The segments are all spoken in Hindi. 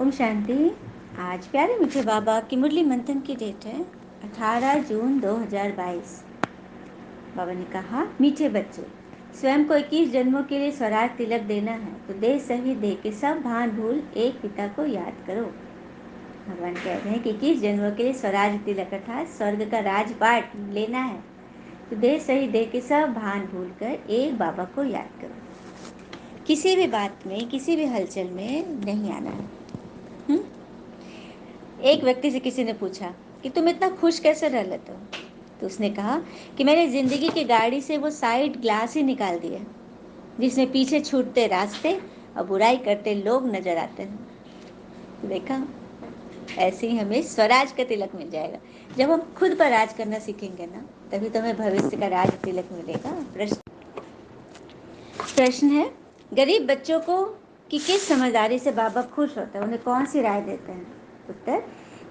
ओम शांति। आज प्यारे मीठे बाबा की मुरली मंथन की डेट है 18 जून 2022। बाबा ने कहा, मीठे बच्चे, स्वयं को 21 जन्मों के लिए स्वराज तिलक देना है तो देह सही दे के सब भान भूल एक पिता को याद करो। भगवान कहते हैं कि 21 जन्मों के लिए स्वराज तिलक अर्थात स्वर्ग का राजपाट लेना है तो देह सही दे के सब भान भूल कर एक बाबा को याद करो। किसी भी बात में, किसी भी हलचल में नहीं आना है। एक व्यक्ति से किसी ने पूछा कि तुम इतना खुश कैसे रह लेते हो, तो उसने कहा कि मैंने जिंदगी की गाड़ी से वो साइड ग्लास ही निकाल दिया जिसमें पीछे छूटते रास्ते और बुराई करते लोग नजर आते हैं। तो देखा, ऐसे ही हमें स्वराज का तिलक मिल जाएगा। जब हम खुद पर राज करना सीखेंगे ना, तभी तो हमें भविष्य का राज तिलक मिलेगा। प्रश्न है, गरीब बच्चों को कि किस समझदारी से बाबा खुश होते हैं, उन्हें कौन सी राय देते हैं? उत्तर,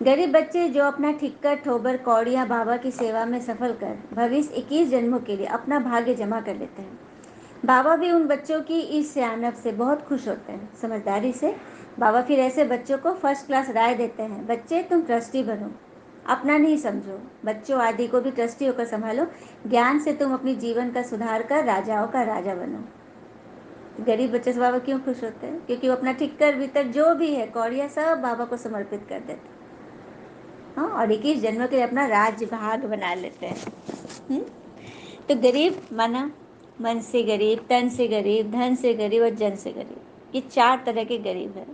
गरीब बच्चे जो अपना ठिक्कर ठोबर कौड़िया बाबा की सेवा में सफल कर भविष्य 21 जन्मों के लिए अपना भाग्य जमा कर लेते हैं। बाबा भी उन बच्चों की इस सियानत से बहुत खुश होते हैं। समझदारी से बाबा फिर ऐसे बच्चों को फर्स्ट क्लास राय देते हैं, बच्चे तुम ट्रस्टी बनो, अपना नहीं समझो, बच्चों आदि को भी ट्रस्टी होकर संभालो, ज्ञान से तुम अपनी जीवन का सुधार कर राजाओं का राजा बनो। गरीब बच्चे से बाबा क्यों खुश होते हैं? क्योंकि वो अपना ठिक्कर भीतर जो भी है कौड़िया सब बाबा को समर्पित कर देते हैं। हाँ, और 21 जन्मों के लिए अपना राज्य भाग बना लेते हैं। तो गरीब माना मन से गरीब, तन से गरीब, धन से गरीब और जन से गरीब, ये 4 तरह के गरीब है।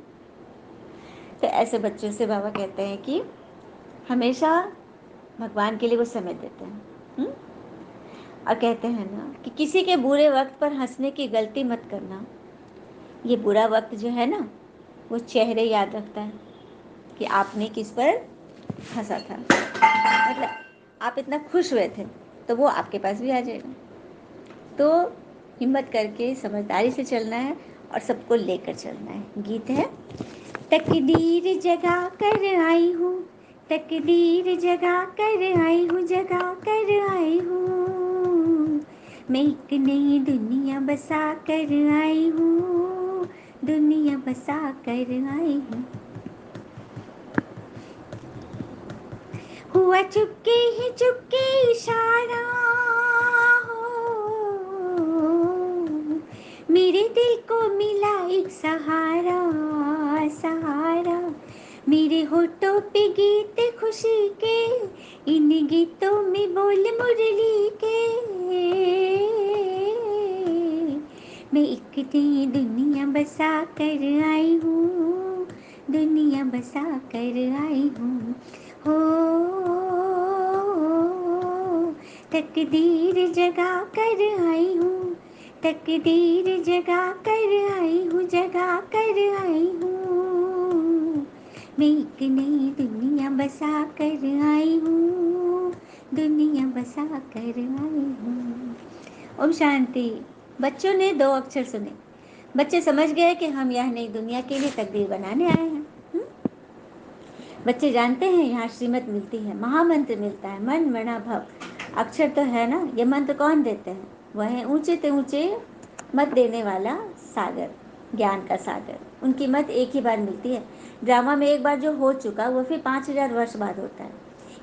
तो ऐसे बच्चों से बाबा कहते हैं कि हमेशा भगवान के लिए वो समय देते हैं। और कहते हैं ना कि किसी के बुरे वक्त पर हंसने की गलती मत करना। ये बुरा वक्त जो है ना, वो चेहरे याद रखता है कि आपने किस पर हंसा था। मतलब आप इतना खुश हुए थे तो वो आपके पास भी आ जाएगा। तो हिम्मत करके समझदारी से चलना है और सबको लेकर चलना है। गीत है, तकदीर जगा कर आई हूँ, तकदीर जगा कर आई हूँ, जगा कर आई हूँ, मैं एक नई दुनिया बसा कर आई हूँ, दुनिया बसा कर आई हूँ। हुआ चुपके ही चुपके इशारा हो, मेरे दिल को मिला एक सहारा, सहारा, मेरे होठों पे गीत खुशी के, इन गीतों में बोल मुरली के, मैं एक नई दुनिया बसा कर आई हूँ, दुनिया बसा कर आई हूँ। हो तकदीर जगा कर आई हूँ, तकदीर जगा कर आई हूँ, जगा कर आई हूँ, मैं एक नई दुनिया बसा कर आई हूँ, दुनिया बसा कर आई हूँ। ओम शांति। बच्चों ने 2 अक्षर सुने, बच्चे समझ गए कि हम यह नई दुनिया के लिए तकदीर बनाने आए हैं। बच्चे जानते हैं यहाँ श्रीमत मिलती है, महामंत्र मिलता है, मन मना भव। अक्षर तो है ना, ये मंत्र कौन देते हैं? वह है ऊंचे ते ऊंचे मत देने वाला सागर, ज्ञान का सागर। उनकी मत एक ही बार मिलती है। ड्रामा में एक बार जो हो चुका वो फिर 5000 वर्ष बाद होता है।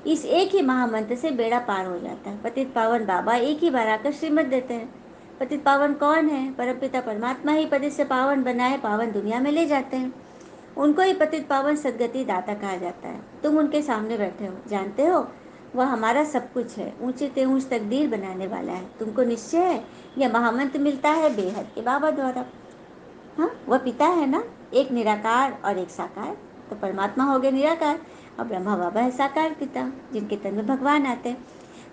इस एक ही महामंत्र से बेड़ा पार हो जाता है। पतित पावन बाबा एक ही बार आकर श्रीमत देते हैं। पतित पावन कौन है? परमपिता परमात्मा ही पतित से पावन बनाए पावन दुनिया में ले जाते हैं। उनको ही पतित पावन सदगति दाता कहा जाता है। तुम उनके सामने बैठे हो, जानते हो वह हमारा सब कुछ है, ऊंचे ते ऊंच तकदीर बनाने वाला है। तुमको निश्चय है यह महामंत्र मिलता है बेहद के बाबा द्वारा। हाँ, वह पिता है ना, एक निराकार और एक साकार। तो परमात्मा हो गए निराकार और ब्रह्मा बाबा है साकार पिता, जिनके तन में भगवान आते हैं।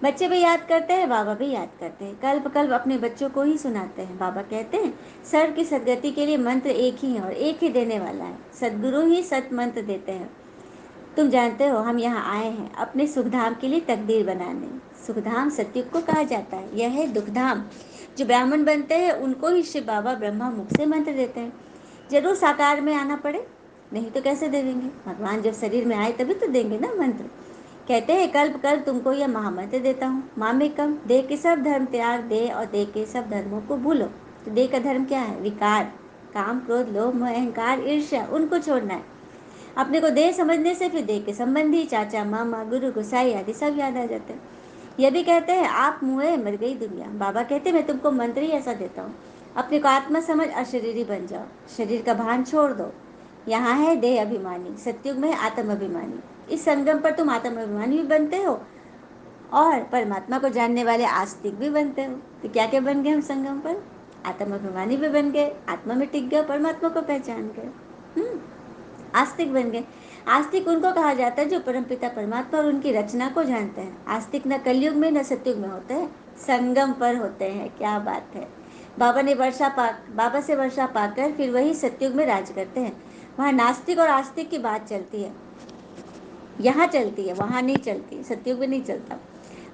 बच्चे भी याद करते हैं, बाबा भी याद करते हैं, कल्प कल्प अपने बच्चों को ही सुनाते हैं। बाबा कहते हैं सर्व की सदगति के लिए मंत्र एक ही है और एक ही देने वाला है, सदगुरु ही सत मंत्र देते हैं। तुम जानते हो हम यहाँ आए हैं अपने सुखधाम के लिए तकदीर बनाने। सुखधाम सतयुग को कहा जाता है, यह है दुखधाम। जो ब्राह्मण बनते हैं उनको ही शिव बाबा ब्रह्मा मुख से मंत्र देते हैं। जरूर साकार में आना पड़े, नहीं तो कैसे दे देंगे? भगवान जब शरीर में आए तभी तो देंगे ना मंत्र। कहते हैं कल्प कल्प तुमको यह महामंत्र देता हूँ, मामेकम, देह के सब धर्म त्याग दे और देह के सब धर्मों को भूलो। तो देह का धर्म क्या है? विकार, काम क्रोध लोभ मोह अहंकार ईर्ष्या, उनको छोड़ना है। अपने को देह समझने से फिर देह के संबंधी, चाचा, मामा, गुरु, गोसाई आदि सब याद आ जाते हैं। ये भी कहते हैं आप मुए मर गई दुनिया। बाबा कहते हैं मैं तुमको मंत्र ही ऐसा देता हूँ, अपने को आत्मा समझ अशरीरी बन जाओ, शरीर का भान छोड़ दो। यहाँ है देह अभिमानी, सत्युग में आत्म अभिमानी। इस संगम पर तुम आत्म अभिमानी भी बनते हो और परमात्मा को जानने वाले आस्तिक भी बनते हो। तो क्या क्या बन गए हम संगम पर? आत्म अभिमानी भी बन गए, आत्मा में टिक गए, परमात्मा को पहचान गए, आस्तिक बन गए। आस्तिक उनको कहा जाता है जो परमपिता परमात्मा और उनकी रचना को जानते हैं। आस्तिक न कलयुग में न सतयुग में होते हैं, संगम पर होते हैं। क्या बात है। बाबा से वर्षा पाकर फिर वही सतयुग में राज करते हैं। वहाँ नास्तिक और आस्तिक की बात चलती है, यहाँ चलती है, वहाँ नहीं चलती, सतयुग में नहीं चलता।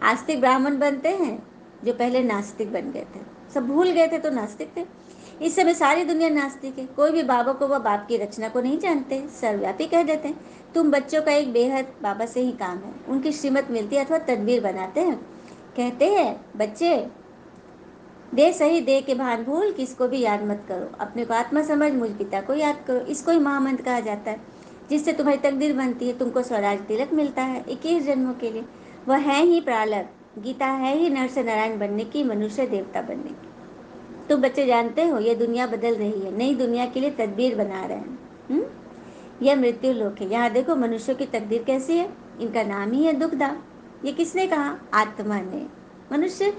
आस्तिक ब्राह्मण बनते हैं जो पहले नास्तिक बन गए थे, सब भूल गए थे तो नास्तिक थे। इस समय सारी दुनिया नास्तिक है, कोई भी बाबा को व बाप की रचना को नहीं जानते, सर्वव्यापी कह देते हैं। तुम बच्चों का एक बेहद बाबा से ही काम है, उनकी श्रीमत मिलती है अथवा तदबीर बनाते हैं। कहते हैं बच्चे दे सही दे के भान भूल, किसको भी याद मत करो, अपने को आत्मा समझ, मुझ पिता को याद करो। इसको ही महामंत्र कहा जाता है, जिससे तुम्हारी तकदीर बनती है, तुमको स्वराज तिलक मिलता है 21 जन्मों के लिए। वह है ही प्रालग, गीता है ही नर से नारायण बनने की, मनुष्य देवता बनने की। तुम बच्चे जानते हो ये दुनिया बदल रही है, नई दुनिया के लिए तदबीर बना रहे हैं। यह मृत्यु लोक है। यहाँ देखो मनुष्य की तकदीर कैसी है, इनका नाम ही है दुखधाम। ये किसने कहा? आत्मा ने। मनुष्य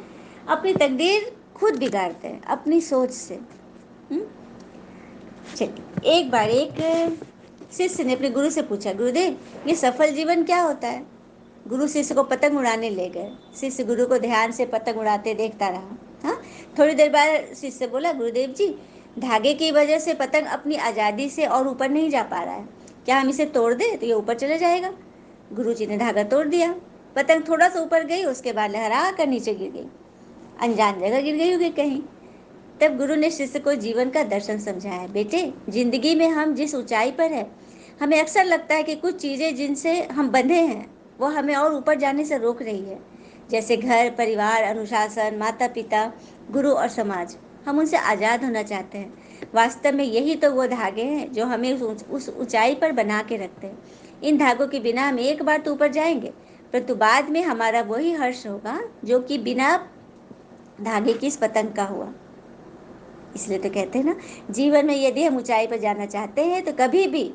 अपनी तकदीर खुद बिगाड़ते हैं अपनी सोच से। चलिए, एक बार एक शिष्य ने अपने गुरु से पूछा, गुरुदेव ये सफल जीवन क्या होता है? गुरु शिष्य को पतंग उड़ाने ले गए। शिष्य गुरु को ध्यान से पतंग उड़ाते देखता रहा। हाँ, थोड़ी देर बाद शिष्य बोला, गुरुदेव जी धागे की वजह से पतंग अपनी आज़ादी से और ऊपर नहीं जा पा रहा है, क्या हम इसे तोड़ दें तो ये ऊपर चला जाएगा? गुरु जी ने धागा तोड़ दिया, पतंग थोड़ा सा ऊपर गई, उसके बाद लहरा कर नीचे गिर गई, अनजान जगह गिर गई होगी कहीं। तब गुरु ने शिष्य को जीवन का दर्शन समझाया, बेटे जिंदगी में हम जिस ऊंचाई पर है, हमें अक्सर लगता है कि कुछ चीज़ें जिनसे हम बंधे हैं वो हमें और ऊपर जाने से रोक रही है, जैसे घर, परिवार, अनुशासन, माता पिता, गुरु और समाज। हम उनसे आज़ाद होना चाहते हैं। वास्तव में यही तो वो धागे हैं जो हमें उस ऊंचाई पर बना के रखते हैं। इन धागों के बिना हम एक बार तो ऊपर जाएंगे, परंतु बाद में हमारा वही हर्ष होगा जो कि बिना धागे की इस पतंग का हुआ। इसलिए तो कहते हैं ना, जीवन में यदि हम ऊंचाई पर जाना चाहते हैं तो कभी भी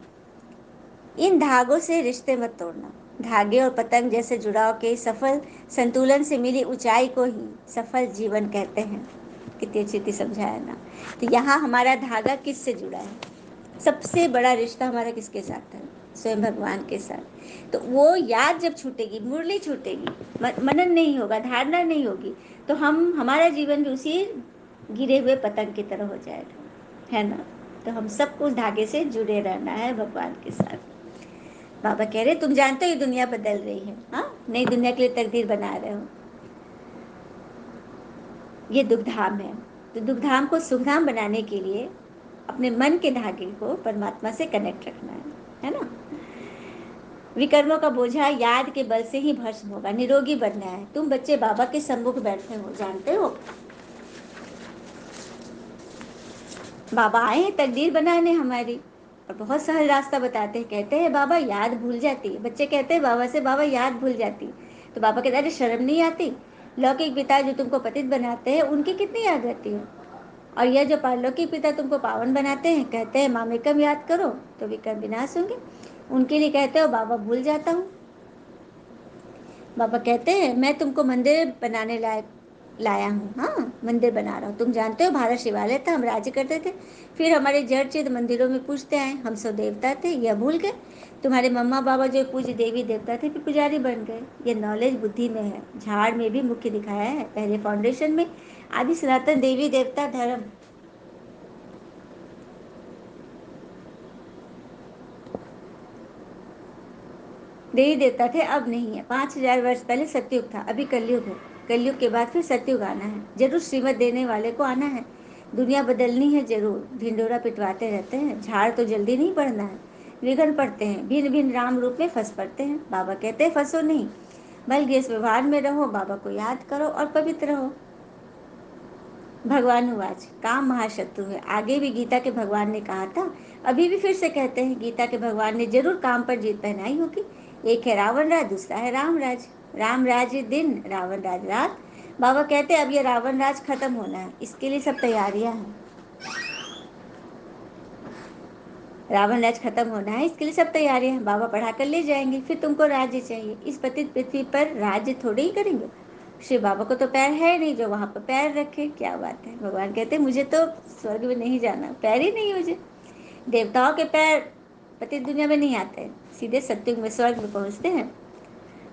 इन धागों से रिश्ते मत तोड़ना। धागे और पतंग जैसे जुड़ाव के सफल संतुलन से मिली ऊंचाई को ही सफल जीवन कहते हैं। कितनी अच्छी थी समझाया ना। तो यहाँ हमारा धागा किससे जुड़ा है? सबसे बड़ा रिश्ता हमारा किसके साथ है? स्वयं भगवान के साथ। तो वो याद जब छूटेगी, मुरली छूटेगी, मनन नहीं होगा, धारणा नहीं होगी, तो हमारा जीवन भी उसी गिरे हुए पतंग की तरह हो जाएगा, है ना। तो हम सबको उस धागे से जुड़े रहना है भगवान के साथ। बाबा कह रहे तुम जानते हो ये दुनिया बदल रही है, हाँ, नई दुनिया के लिए तकदीर बना रहे हो। ये दुखधाम है, तो दुखधाम को सुखधाम बनाने के लिए अपने मन के धागे को परमात्मा से कनेक्ट रखना है ना। विकर्मों का बोझा याद के बल से ही भस्म होगा, निरोगी बनना है। तुम बच्चे बाबा के सम्मुख बैठे हो, जानते हो बाबा आए हैं तकदीर बनाने हमारी, और बहुत सहज रास्ता बताते हैं। कहते हैं बाबा याद भूल जाती है, बच्चे कहते हैं बाबा से बाबा याद भूल जाती है, तो बाबा कहते हैं अरे शर्म नहीं आती, लौकिक पिता जो तुमको पतित बनाते हैं उनकी कितनी याद रहती है, और यह जो पारलौकिक पिता तुमको पावन बनाते हैं, कहते हैं मामेकम याद करो तो विकर्म विनाश होंगे, उनके लिए कहते हो बाबा भूल जाता हूँ। बाबा कहते हैं मैं तुमको मंदिर बनाने लायक लाया हूँ, हाँ मंदिर बना रहा हूँ। तुम जानते हो भारत शिवालय था, हम राज्य करते थे, फिर हमारे जड़ चित मंदिरों में पूजते आए, हम सब देवता थे, यह भूल गए। तुम्हारे मम्मा बाबा जो पूज्य देवी देवता थे फिर पुजारी बन गए। ये नॉलेज बुद्धि में है, झाड़ में भी मुख्य दिखाया है, पहले फाउंडेशन में आदि सनातन देवी देवता धर्म। देवी देवता थे, अब नहीं है। 5000 वर्ष पहले सतयुग था, अभी कलयुग है, कलयुग के बाद फिर सतयुग आना है। जरूर श्रीमत देने वाले को आना है, दुनिया बदलनी है जरूर। ढिंडोरा पिटवाते रहते हैं, झाड़ तो जल्दी नहीं बढ़ना है, विघन पड़ते हैं, भिन्न भिन्न राम रूप में फंस पड़ते हैं। बाबा कहते हैं फंसो नहीं, बल्कि इस व्यवहार में रहो, बाबा को याद करो और पवित्र रहो। भगवान उवाच, काम महाशत्रु है। आगे भी गीता के भगवान ने कहा था, अभी भी फिर से कहते हैं गीता के भगवान ने जरूर काम पर जीत पहनाई होगी। एक है रावण राज, दूसरा है राम राज। राम राज दिन, रावण राज रात। बाबा कहते हैं अब ये रावण राज खत्म होना है, इसके लिए सब तैयारियां हैं। रावण राज खत्म होना है, इसके लिए सब तैयारियां हैं। बाबा पढ़ा कर ले जाएंगे, फिर तुमको राज्य चाहिए। इस पतित पृथ्वी पर राज्य थोड़े ही करेंगे। श्री बाबा को तो पैर है नहीं जो वहां पर पैर रखे। क्या बात है। भगवान कहते हैं मुझे तो स्वर्ग में नहीं जाना, पैर ही नहीं मुझे। देवताओं के पैर पतित दुनिया में नहीं आते, सीधे सत्युग में स्वर्ग में पहुंचते हैं।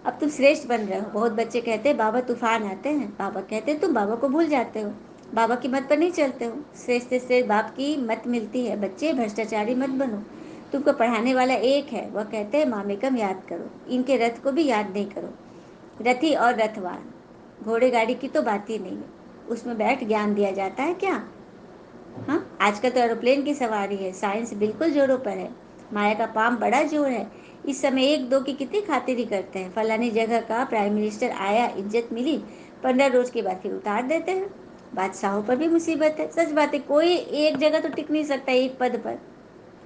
अब तुम श्रेष्ठ बन रहे हो। बहुत बच्चे कहते हैं बाबा तूफान आते हैं। बाबा कहते हैं तुम बाबा को भूल जाते हो, बाबा की मत पर नहीं चलते हो। श्रेष्ठ से श्रेष्ठ बाप की मत मिलती है। बच्चे भ्रष्टाचारी मत बनो। तुमको पढ़ाने वाला एक है, वह कहते हैं मामेकम याद करो। इनके रथ को भी याद नहीं करो। रथी और रथवान, घोड़े गाड़ी की तो बात ही नहीं है, उसमें बैठ ज्ञान दिया जाता है क्या। हाँ, आजकल तो एरोप्लेन की सवारी है। साइंस बिल्कुल जोरों पर है, माया का पाम बड़ा जोर है। इस समय एक दो की कितनी खातिरी करते हैं। फलानी जगह का प्राइम मिनिस्टर आया, इज्जत मिली, 15 रोज के बाद फिर उतार देते हैं। बादशाहों पर भी मुसीबत है। सच बात है, कोई एक जगह तो टिक नहीं सकता एक पद पर।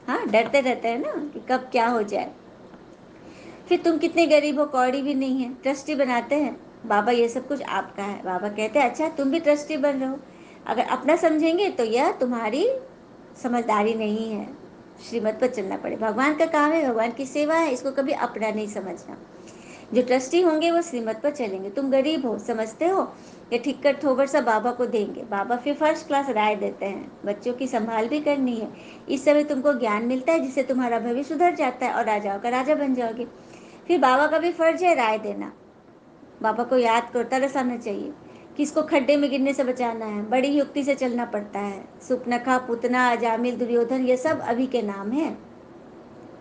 हाँ, डरते रहते हैं ना कि कब क्या हो जाए। फिर तुम कितने गरीब हो, कौड़ी भी नहीं है, ट्रस्टी बनाते हैं। बाबा ये सब कुछ आपका है। बाबा कहते हैं अच्छा तुम भी ट्रस्टी बन रहे हो। अगर अपना समझेंगे तो यह तुम्हारी समझदारी नहीं है। श्रीमत पर चलना पड़े। भगवान का काम है, भगवान की सेवा है, इसको कभी अपना नहीं समझना। जो ट्रस्टी होंगे वो श्रीमत पर चलेंगे। तुम गरीब हो, समझते हो ये ठिक्कर ठोबर सब बाबा को देंगे। बाबा फिर फर्स्ट क्लास राय देते हैं। बच्चों की संभाल भी करनी है। इस समय तुमको ज्ञान मिलता है जिससे तुम्हारा भविष्य सुधर जाता है और राजाओं का राजा बन जाओगे। फिर बाबा का भी फर्ज है राय देना। बाबा को याद करो, तरस आना चाहिए। किसको खड्डे में गिरने से बचाना है, बड़ी युक्ति से चलना पड़ता है। सुपनखा, पुतना, अजामिल, दुर्योधन, ये सब अभी के नाम हैं।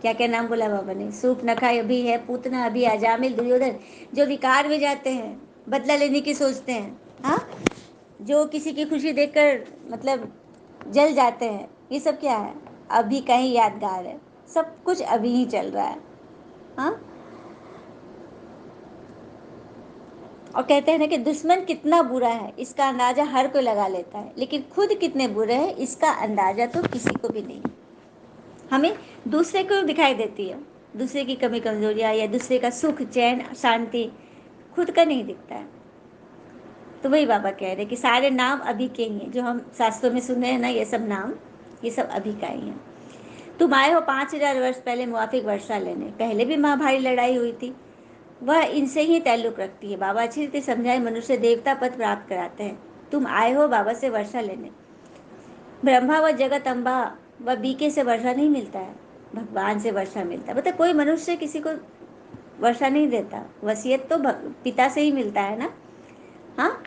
क्या क्या नाम बोला बाबा ने। सुपनखा अभी है, पूतना अभी, अजामिल, दुर्योधन। जो विकार में जाते हैं, बदला लेने की सोचते हैं, हाँ, जो किसी की खुशी देखकर मतलब जल जाते हैं, ये सब क्या है, अभी का ही यादगार है। सब कुछ अभी ही चल रहा है। हाँ, और कहते हैं ना कि दुश्मन कितना बुरा है इसका अंदाजा हर कोई लगा लेता है, लेकिन खुद कितने बुरे हैं इसका अंदाजा तो किसी को भी नहीं। हमें दूसरे को दिखाई देती है, दूसरे की कमी कमजोरियां या दूसरे का सुख, चैन, शांति, खुद का नहीं दिखता है। तो वही बाबा कह रहे कि सारे नाम अभी के ही हैं। जो हम शास्त्रों में सुने हैं ना, ये सब नाम, ये सब अभी का ही है। तुम आए हो 5,000 वर्ष पहले मुआफिक वर्षा लेने। पहले भी महाभारी लड़ाई हुई थी, वह इनसे ही ताल्लुक रखती है। बाबा अच्छी रीति समझाए, मनुष्य देवता पद प्राप्त कराते हैं। तुम आए हो बाबा से वर्षा लेने। ब्रह्मा व जगत अम्बा व बीके से वर्षा नहीं मिलता है, भगवान से वर्षा मिलता है। मतलब कोई मनुष्य किसी को वर्षा नहीं देता, वसीयत तो पिता से ही मिलता है ना। हाँ,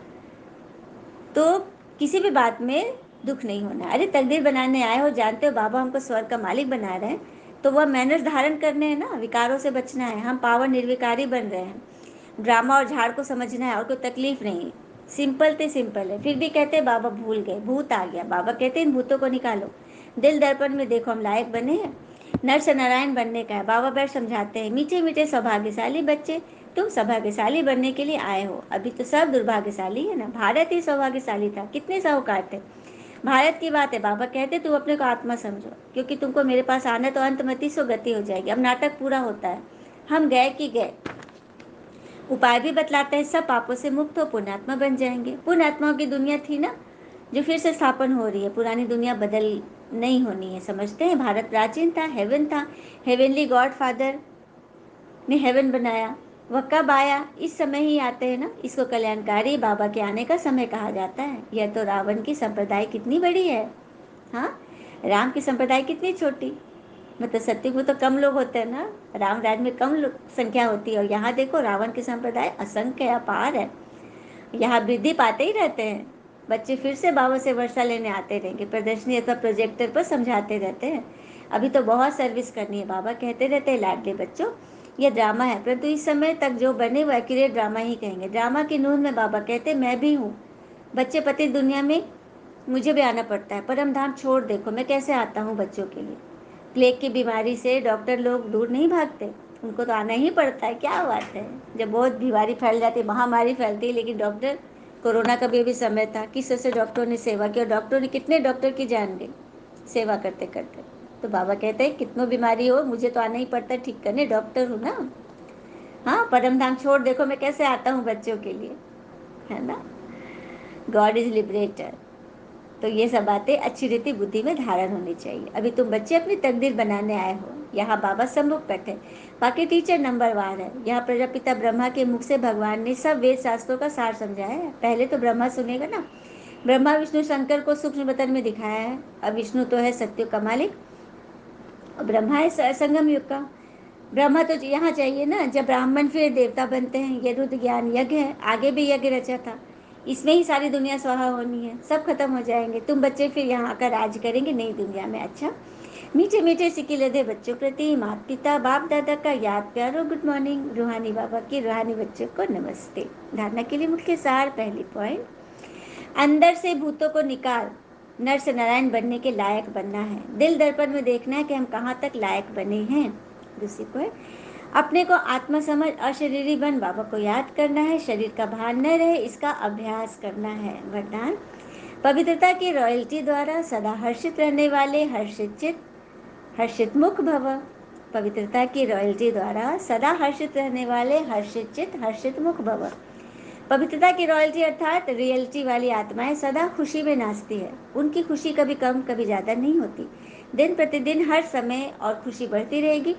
तो किसी भी बात में दुख नहीं होना। अरे तकदीर बनाने आए हो, जानते हो बाबा हमको स्वर्ग का मालिक बना रहे हैं, तो वह मैनर्स धारण करने हैं ना, विकारों से बचना है। हम पावर निर्विकारी बन रहे हैं। ड्रामा और झाड़ को समझना है और कोई तकलीफ नहीं। सिंपल ते सिंपल है। फिर भी कहते हैं बाबा भूल गए, भूत आ गया। बाबा कहते हैं इन भूतों को निकालो, दिल दर्पण में देखो हम लायक बने हैं, नर से नारायण बनने का है। बाबा बैठ समझाते हैं, मीठे मीठे सौभाग्यशाली बच्चे, तुम सौभाग्यशाली बनने के लिए आए हो। अभी तो सब दुर्भाग्यशाली है ना, भारत ही सौभाग्यशाली था, कितने साहूकार थे। भारत की बात है। बाबा कहते तुम अपने को आत्मा समझो, क्योंकि तुमको मेरे पास आना तो अंतमति सो गति हो जाएगी। अब नाटक पूरा होता है, हम गए कि गए। उपाय भी बतलाते हैं, सब पापों से मुक्त हो पुण्यात्मा बन जाएंगे। पुण्यात्माओं की दुनिया थी ना, जो फिर से स्थापन हो रही है। पुरानी दुनिया बदल नहीं होनी है, समझते हैं। भारत प्राचीन था, हेवन था, हेवनली गॉड फादर ने हेवन बनाया। वह कब आया, इस समय ही आते हैं ना। इसको कल्याणकारी बाबा के आने का समय कहा जाता है। यह तो रावण की संप्रदाय कितनी बड़ी है, हाँ, राम की संप्रदाय कितनी छोटी। मतलब सत्युग में तो कम लोग होते हैं ना, राम राज्य में कम संख्या होती है। और यहाँ देखो रावण की संप्रदाय असंख्य अपार है। यहाँ वृद्धि पाते ही रहते हैं। बच्चे फिर से बाबा से वर्षा लेने आते रहेंगे, प्रदर्शनी अथवा प्रोजेक्टर पर समझाते रहते हैं। अभी तो बहुत सर्विस करनी है। बाबा कहते रहते हैं लाडले बच्चों, यह ड्रामा है, परंतु इस समय तक जो बने वो एक्यूरेट ड्रामा ही कहेंगे। ड्रामा की नून में बाबा कहते मैं भी हूँ। बच्चे पति दुनिया में मुझे भी आना पड़ता है। परम धाम छोड़ देखो मैं कैसे आता हूँ बच्चों के लिए। प्लेग की बीमारी से डॉक्टर लोग दूर नहीं भागते, उनको तो आना ही पड़ता है। क्या बात है, जब बहुत बीमारी फैल जाती, महामारी फैलती है, लेकिन डॉक्टर, कोरोना का भी समय था, किस तरह से डॉक्टरों ने सेवा की, और डॉक्टरों ने कितने डॉक्टर की जान गई सेवा करते करते। तो बाबा कहते हैं कितनों बीमारी हो मुझे तो आना ही पड़ता ठीक करने, डॉक्टर हूँ ना। हाँ, परम धाम छोड़ देखो मैं कैसे आता हूँ बच्चों के लिए, है ना। God is liberator. तो ये सब बातें अच्छी रीति बुद्धि में धारण होनी चाहिए। अभी तुम बच्चे अपनी तकदीर बनाने आए हो, यहाँ बाबा सम्मुख बैठे, बाकी टीचर नंबर वार है। यहाँ प्रजापिता ब्रह्मा के मुख से भगवान ने सब वेद शास्त्रों का सार समझाया है। पहले तो ब्रह्मा सुनेगा ना। ब्रह्मा विष्णु शंकर को सूक्ष्म बतन में दिखाया है। अब विष्णु तो है सत्य का मालिक और ब्रह्मा है संगम युग का। ब्रह्मा तो यहाँ चाहिए ना, जब ब्राह्मण फिर देवता बनते हैं। ये रुद्र ज्ञान यज्ञ है, आगे भी यज्ञ रचा था। इसमें ही सारी दुनिया स्वाहा होनी है, सब खत्म हो जाएंगे। तुम बच्चे फिर यहाँ आकर राज करेंगे नई दुनिया में। अच्छा, मीठे मीठे सिक्के लदे बच्चों प्रति माता पिता बाप दादा का याद प्यार और गुड मॉर्निंग। रूहानी बाबा की रूहानी बच्चों को नमस्ते। धारणा के लिए मुख्य सार, पहली पॉइंट, अंदर से भूतों को निकाल नर से नारायण बनने के लायक बनना है। दिल दर्पण में देखना है कि हम कहाँ तक लायक बने हैं। दूसरी पॉइंट, अपने को आत्मा समझ अशरीरी बन बाबा को याद करना है। शरीर का भान न रहे इसका अभ्यास करना है। वरदान, पवित्रता की रॉयल्टी द्वारा सदा हर्षित रहने वाले हर्षित चित हर्षित मुख भव। पवित्रता की रॉयल्टी द्वारा सदा हर्षित रहने वाले हर्षित चित हर्षित मुख भव। पवित्रता की रॉयल्टी अर्थात रियलिटी वाली आत्माएं सदा खुशी में नाचती है। उनकी खुशी कभी कम कभी ज़्यादा नहीं होती। दिन प्रतिदिन हर समय और खुशी बढ़ती रहेगी।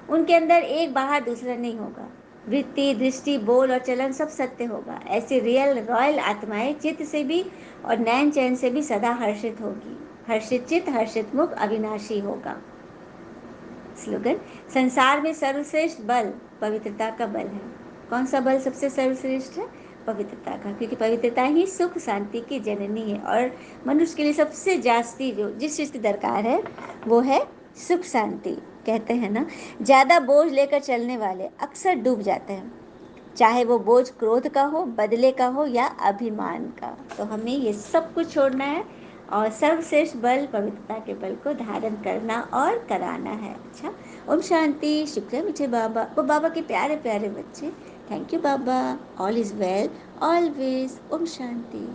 उनके अंदर एक बाहर दूसरा नहीं होगा। वृत्ति दृष्टि बोल और चलन सब सत्य होगा। ऐसी रियल रॉयल आत्माएं चित्त से भी और नैन चैन से भी सदा हर्षित होगी। हर्षित चित्त हर्षित मुख अविनाशी होगा। स्लोगन, संसार में सर्वश्रेष्ठ बल पवित्रता का बल है। कौन सा बल सबसे सर्वश्रेष्ठ है? पवित्रता का, क्योंकि पवित्रता ही सुख शांति की जननी है। और मनुष्य के लिए सबसे जास्ती जो जिस चीज़ की दरकार है वो है सुख शांति। कहते हैं ना, ज़्यादा बोझ लेकर चलने वाले अक्सर डूब जाते हैं, चाहे वो बोझ क्रोध का हो, बदले का हो या अभिमान का। तो हमें ये सब कुछ छोड़ना है और सर्वश्रेष्ठ बल पवित्रता के बल को धारण करना और कराना है। अच्छा, ओम शांति। शुक्र मीठे बाबा, वो बाबा के प्यारे प्यारे बच्चे। Thank you Baba. All is well always. ओम शांति।